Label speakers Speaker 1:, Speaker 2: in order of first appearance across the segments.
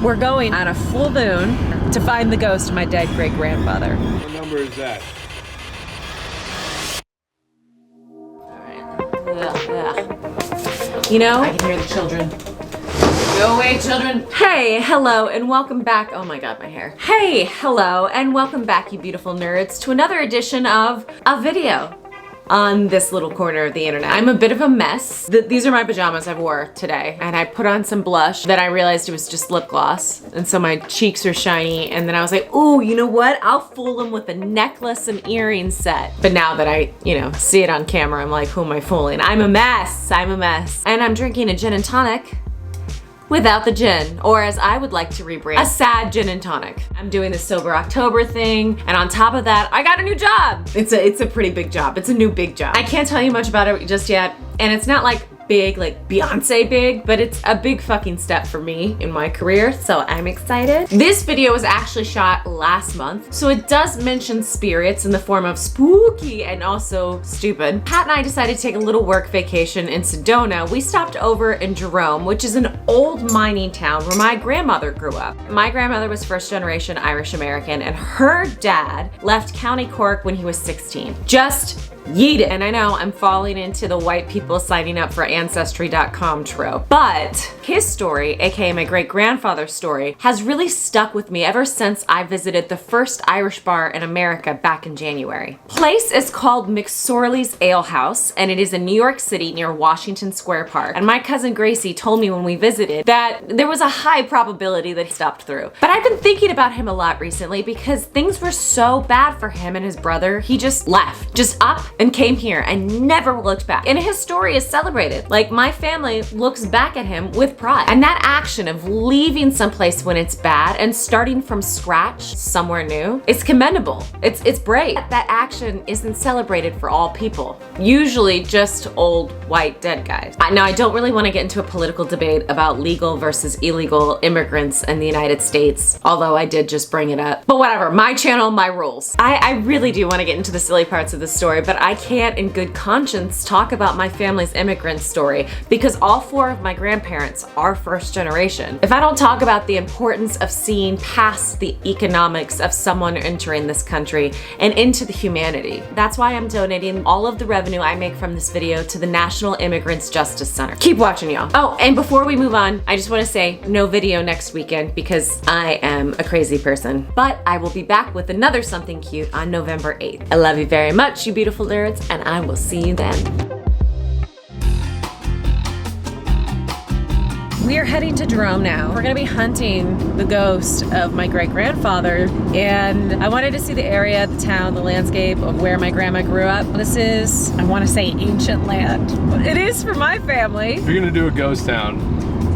Speaker 1: We're going on a full moon to find the ghost of my dead great-grandfather.
Speaker 2: What number is that?
Speaker 1: You know?
Speaker 3: I can hear the children. Go away, children.
Speaker 1: Hey, hello, and welcome back. Oh my god, my hair. Hey, hello, and welcome back, you beautiful nerds, to another edition of a video on this little corner of the internet. I'm a bit of a mess. These are my pajamas I wore today, and I put on some blush. Then I realized it was just lip gloss, and so my cheeks are shiny, and then I was like, ooh, you know what? I'll fool them with a necklace and earring set. But now that I, see it on camera, I'm like, who am I fooling? I'm a mess. I'm a mess. And I'm drinking a gin and tonic without the gin, or as I would like to rebrand, a sad gin and tonic. I'm doing the Sober October thing, and on top of that, I got a new job. It's a pretty big job. It's a new big job. I can't tell you much about it just yet, and it's not like big, like Beyonce big, but it's a big fucking step for me in my career, so I'm excited. This video was actually shot last month, so it does mention spirits in the form of spooky and also stupid. Pat and I decided to take a little work vacation in Sedona. We stopped over in Jerome, which is an old mining town where my grandmother grew up. My grandmother was first generation Irish American, and her dad left County Cork when he was 16. Just yeet it. And I know I'm falling into the white people signing up for Ancestry.com trope, but his story, aka my great-grandfather's story, has really stuck with me ever since I visited the first Irish bar in America back in January. Place is called McSorley's Ale House, and it is in New York City near Washington Square Park. And my cousin Gracie told me when we visited that there was a high probability that he stopped through. But I've been thinking about him a lot recently because things were so bad for him and his brother. He just left, just up and came here and never looked back. And his story is celebrated. Like, my family looks back at him with pride. And that action of leaving someplace when it's bad and starting from scratch somewhere new is commendable. It's brave. That action isn't celebrated for all people. Usually just old white dead guys. Now, I don't really want to get into a political debate about legal versus illegal immigrants in the United States, although I did just bring it up. But whatever, my channel, my rules. I really do want to get into the silly parts of the story, but I can't in good conscience talk about my family's immigrant story because all four of my grandparents are first generation. If I don't talk about the importance of seeing past the economics of someone entering this country and into the humanity, that's why I'm donating all of the revenue I make from this video to the National Immigrants Justice Center. Keep watching, y'all. Oh, and before we move on, I just want to say no video next weekend because I am a crazy person. But I will be back with another something cute on November 8th. I love you very much, you beautiful nerds, and I will see you then. We are heading to Jerome now. We're gonna be hunting the ghost of my great-grandfather, and I wanted to see the area, the town, the landscape of where my grandma grew up. This is, I wanna say, ancient land. It is for my family.
Speaker 2: If you're gonna do a ghost town,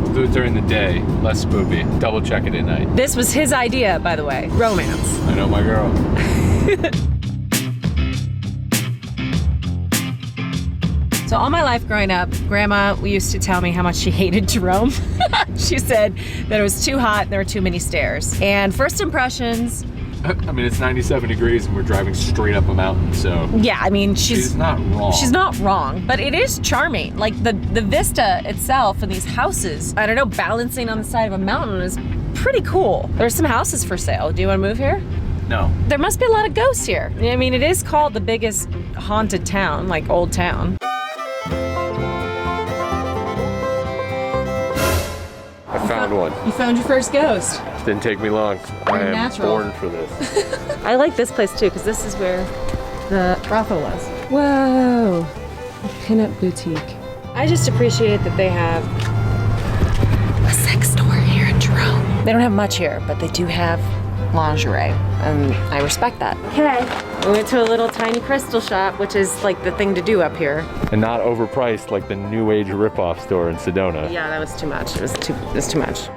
Speaker 2: we'll do it during the day, less spooky. Double check it at night.
Speaker 1: This was his idea, by the way. Romance.
Speaker 2: I know my girl.
Speaker 1: So all my life growing up, Grandma used to tell me how much she hated Jerome. She said that it was too hot and there were too many stairs. And first impressions...
Speaker 2: I mean, it's 97 degrees and we're driving straight up a mountain, so...
Speaker 1: Yeah, I mean, she's
Speaker 2: not wrong.
Speaker 1: She's not wrong, but it is charming. Like, the vista itself and these houses, I don't know, balancing on the side of a mountain is pretty cool. There's some houses for sale. Do you want to move here?
Speaker 2: No.
Speaker 1: There must be a lot of ghosts here. I mean, it is called the biggest haunted town, like old town.
Speaker 2: I found one.
Speaker 1: You found your first ghost.
Speaker 2: Didn't take me long. I am
Speaker 1: natural.
Speaker 2: born for this.
Speaker 1: I like this place too, because this is where the brothel was. Whoa, a pinup boutique. I just appreciate that they have a sex store here in Jerome. They don't have much here, but they do have lingerie, and I respect that. Okay, we went to a little tiny crystal shop, which is like the thing to do up here.
Speaker 2: And not overpriced like the new age ripoff store in Sedona.
Speaker 1: Yeah, that was too much. It was too much.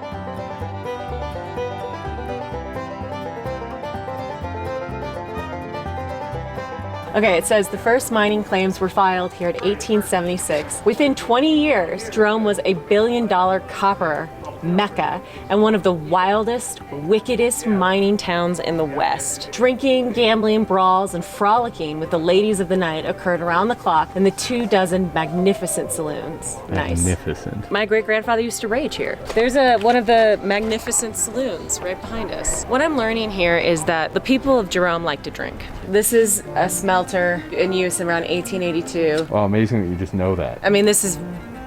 Speaker 1: Okay, it says the first mining claims were filed here in 1876. Within 20 years, Jerome was a $1 billion copper mecca and one of the wildest, wickedest mining towns in the West. Drinking, gambling, brawls, and frolicking with the ladies of the night occurred around the clock in the 24 magnificent saloons. Nice.
Speaker 2: Magnificent.
Speaker 1: My great-grandfather used to rage here. There's one of the magnificent saloons right behind us. What I'm learning here is that the people of Jerome like to drink. This is a smelter in use around 1882.
Speaker 2: Well, amazing that you just know that.
Speaker 1: I mean, this is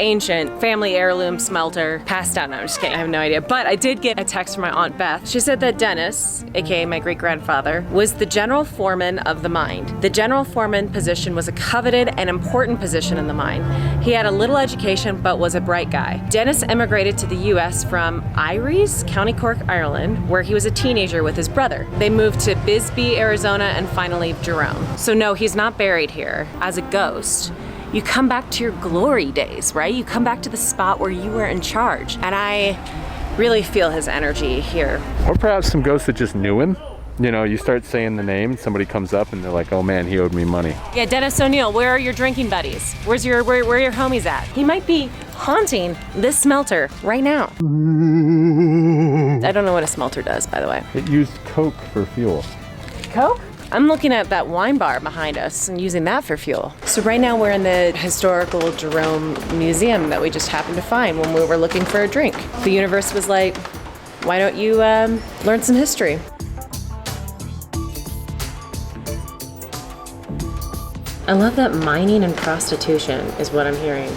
Speaker 1: ancient family heirloom smelter passed down. No, I'm just kidding. I have no idea. But I did get a text from my Aunt Beth. She said that Dennis, aka my great-grandfather, was the general foreman of the mine. The general foreman position was a coveted and important position in the mine. He had a little education but was a bright guy. Dennis emigrated to the US from Iries, County Cork, Ireland, where he was a teenager with his brother. They moved to Bisbee, Arizona, and finally Jerome. So no, he's not buried here as a ghost. You come back to your glory days, right? You come back to the spot where you were in charge. And I really feel his energy here.
Speaker 2: Or perhaps some ghosts that just knew him. You know, you start saying the name, somebody comes up and they're like, oh man, he owed me money.
Speaker 1: Yeah, Dennis O'Neill, where are your drinking buddies? Where are your homies at? He might be haunting this smelter right now. I don't know what a smelter does, by the way.
Speaker 2: It used Coke for fuel.
Speaker 1: Coke? I'm looking at that wine bar behind us and using that for fuel. So right now we're in the historical Jerome Museum that we just happened to find when we were looking for a drink. The universe was like, why don't you learn some history? I love that mining and prostitution is what I'm hearing.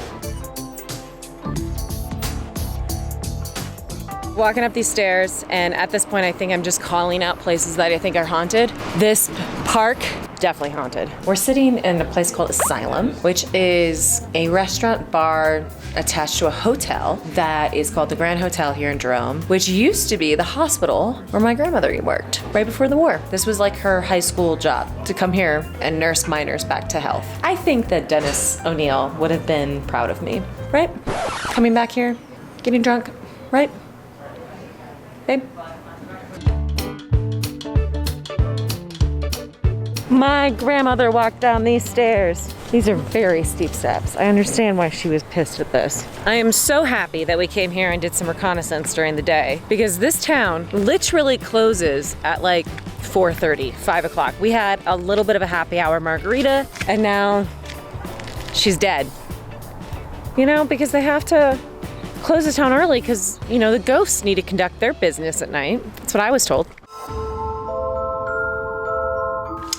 Speaker 1: Walking up these stairs, and at this point I think I'm just calling out places that I think are haunted. This park, definitely haunted. We're sitting in a place called Asylum, which is a restaurant bar attached to a hotel that is called the Grand Hotel here in Jerome, which used to be the hospital where my grandmother worked right before the war. This was like her high school job, to come here and nurse miners back to health. I think that Dennis O'Neill would have been proud of me, right? Coming back here, getting drunk, right? Babe? My grandmother walked down these stairs. These are very steep steps. I understand why she was pissed at this. I am so happy that we came here and did some reconnaissance during the day, because this town literally closes at like 4:30, 5 o'clock. We had a little bit of a happy hour margarita, and now she's dead. You know, because they have to close the town early because, you know, the ghosts need to conduct their business at night. That's what I was told.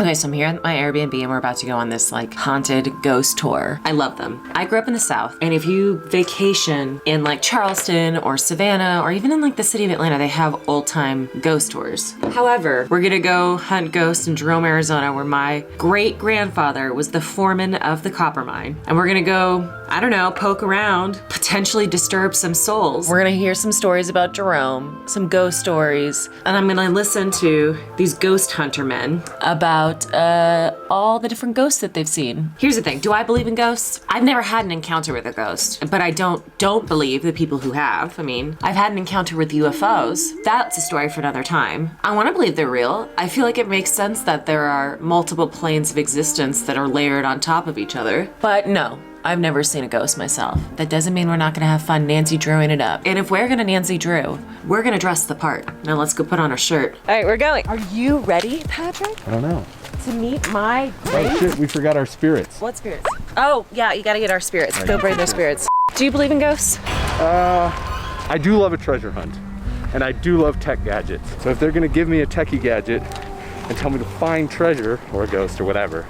Speaker 1: Okay, so I'm here at my Airbnb and we're about to go on this like haunted ghost tour. I love them. I grew up in the South, and if you vacation in like Charleston or Savannah or even in like the city of Atlanta, they have old time ghost tours. However, we're gonna go hunt ghosts in Jerome, Arizona, where my great grandfather was the foreman of the copper mine. And we're gonna go, I don't know, poke around, potentially disturb some souls. We're gonna hear some stories about Jerome, some ghost stories, and I'm gonna listen to these ghost hunter men about all the different ghosts that they've seen. Here's the thing, do I believe in ghosts? I've never had an encounter with a ghost, but I don't believe the people who have. I mean, I've had an encounter with UFOs. That's a story for another time. I wanna believe they're real. I feel like it makes sense that there are multiple planes of existence that are layered on top of each other, but no. I've never seen a ghost myself. That doesn't mean we're not gonna have fun Nancy Drewing it up. And if we're gonna Nancy Drew, we're gonna dress the part. Now let's go put on our shirt. All right, we're going. Are you ready, Patrick?
Speaker 2: I don't know.
Speaker 1: To meet my
Speaker 2: Oh shit, we forgot our spirits.
Speaker 1: What spirits? Oh, yeah, you gotta get our spirits. Go bring those spirits. Do you believe in ghosts?
Speaker 2: I do love a treasure hunt, and I do love tech gadgets. So if they're gonna give me a techie gadget and tell me to find treasure or a ghost or whatever,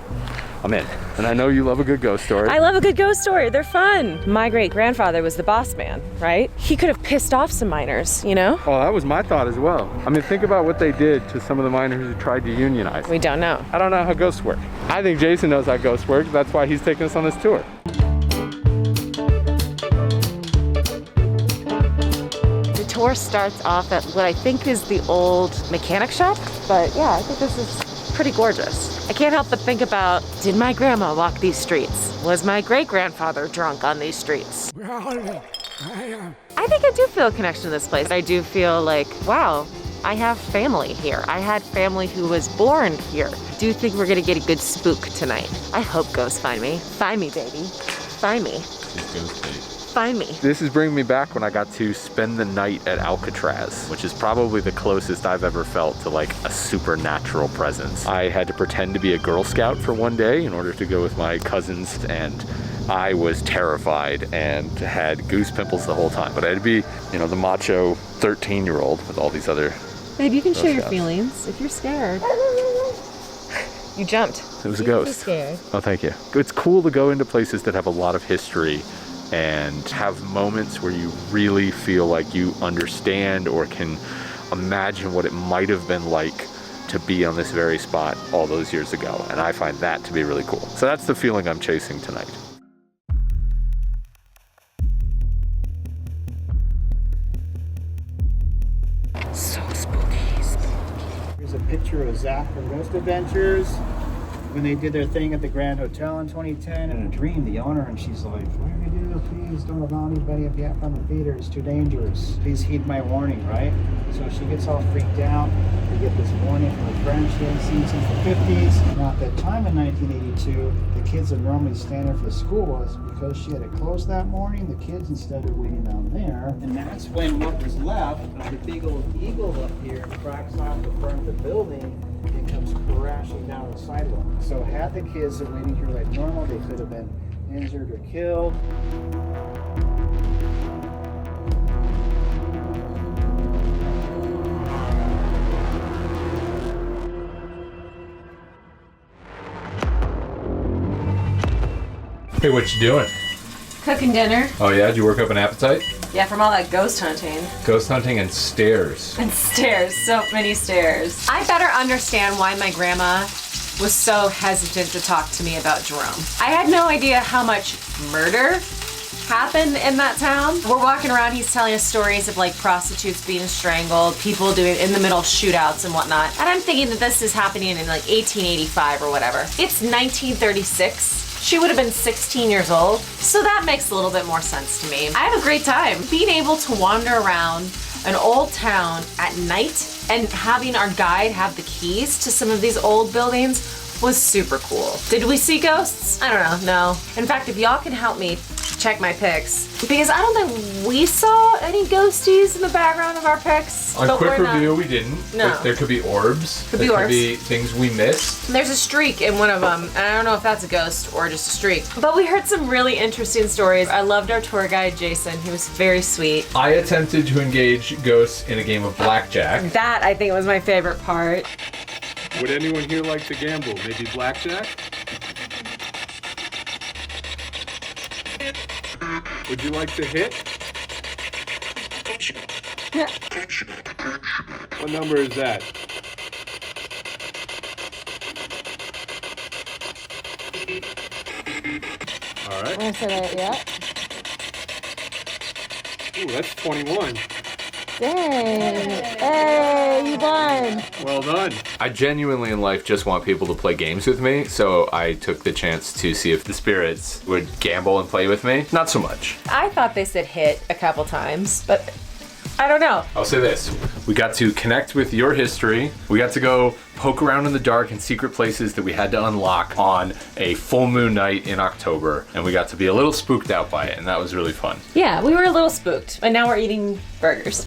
Speaker 2: I'm in. And I know you love a good ghost story.
Speaker 1: I love a good ghost story. They're fun. My great grandfather was the boss man, right? He could have pissed off some miners, you know?
Speaker 2: Oh, that was my thought as well. I mean, think about what they did to some of the miners who tried to unionize.
Speaker 1: We don't know.
Speaker 2: I don't know how ghosts work. I think Jason knows how ghosts work. That's why he's taking us on this tour.
Speaker 1: The tour starts off at what I think is the old mechanic shop, but yeah, I think this is pretty gorgeous. I can't help but think about, did my grandma walk these streets? Was my great-grandfather drunk on these streets? I think I do feel a connection to this place. I do feel like, wow, I have family here. I had family who was born here. Do you think we're gonna get a good spook tonight? I hope ghosts find me. Find me, baby. Find me. find me?
Speaker 2: This is bringing me back when I got to spend the night at Alcatraz, which is probably the closest I've ever felt to like a supernatural presence. I had to pretend to be a Girl Scout for one day in order to go with my cousins, and I was terrified and had goose pimples the whole time. But I had to be, you know, the macho 13-year-old with all these other
Speaker 1: Babe, you can
Speaker 2: Girl
Speaker 1: share your
Speaker 2: Scouts.
Speaker 1: feelings if you're scared. You jumped.
Speaker 2: It was a
Speaker 1: You can't be
Speaker 2: ghost.
Speaker 1: scared.
Speaker 2: Oh, thank you. It's cool to go into places that have a lot of history and have moments where you really feel like you understand or can imagine what it might have been like to be on this very spot all those years ago. And I find that to be really cool. So that's the feeling I'm chasing tonight.
Speaker 1: So spooky.
Speaker 4: Here's a picture of Zach from Ghost Adventures when they did their thing at the Grand Hotel in 2010. In a dream, the owner, and she's like, "What are you do? Please don't allow anybody yet from the theater. It's too dangerous. Please heed my warning," right? So she gets all freaked out. They get this warning from her friend she hadn't seen since the 50s. Now, at that time in 1982, the kids that normally stand there for school was because she had it closed that morning. The kids instead are waiting down there, and that's when what was left of the big old eagle up here cracks off the front of the building and comes crashing down the sidewalk. So had the kids that waiting here like normal, they could have been injured or killed.
Speaker 2: Hey, what you doing?
Speaker 1: Cooking dinner.
Speaker 2: Oh yeah, did you work up an appetite?
Speaker 1: Yeah, from all that ghost hunting.
Speaker 2: Ghost hunting and stairs.
Speaker 1: And stairs, so many stairs. I better understand why my grandma was so hesitant to talk to me about Jerome. I had no idea how much murder happened in that town. We're walking around, he's telling us stories of like prostitutes being strangled, people doing in the middle of shootouts and whatnot. And I'm thinking that this is happening in like 1885 or whatever. It's 1936. She would have been 16 years old, so that makes a little bit more sense to me. I had a great time being able to wander around an old town at night and having our guide have the keys to some of these old buildings was super cool. Did we see ghosts? I don't know, no. In fact, if y'all can help me check my pics, because I don't think we saw any ghosties in the background of our pics.
Speaker 2: On
Speaker 1: but
Speaker 2: quick
Speaker 1: we're not-
Speaker 2: review, we didn't.
Speaker 1: No.
Speaker 2: But there could be orbs.
Speaker 1: Could be
Speaker 2: there
Speaker 1: orbs.
Speaker 2: Could be things we missed.
Speaker 1: There's a streak in one of them, and I don't know if that's a ghost or just a streak. But we heard some really interesting stories. I loved our tour guide, Jason. He was very sweet.
Speaker 2: I attempted to engage ghosts in a game of blackjack.
Speaker 1: That, I think, was my favorite part.
Speaker 2: Would anyone here like to gamble? Maybe blackjack? Would you like to hit? What number is that? All right.
Speaker 5: I said it, yeah.
Speaker 2: Ooh, that's 21.
Speaker 5: Dang. Hey, you won.
Speaker 2: Well done. I genuinely in life just want people to play games with me, so I took the chance to see if the spirits would gamble and play with me. Not so much.
Speaker 1: I thought they said hit a couple times, but I don't know.
Speaker 2: I'll say this, we got to connect with your history. We got to go poke around in the dark in secret places that we had to unlock on a full moon night in October, and we got to be a little spooked out by it, and that was really fun.
Speaker 1: Yeah, we were a little spooked, and now we're eating burgers.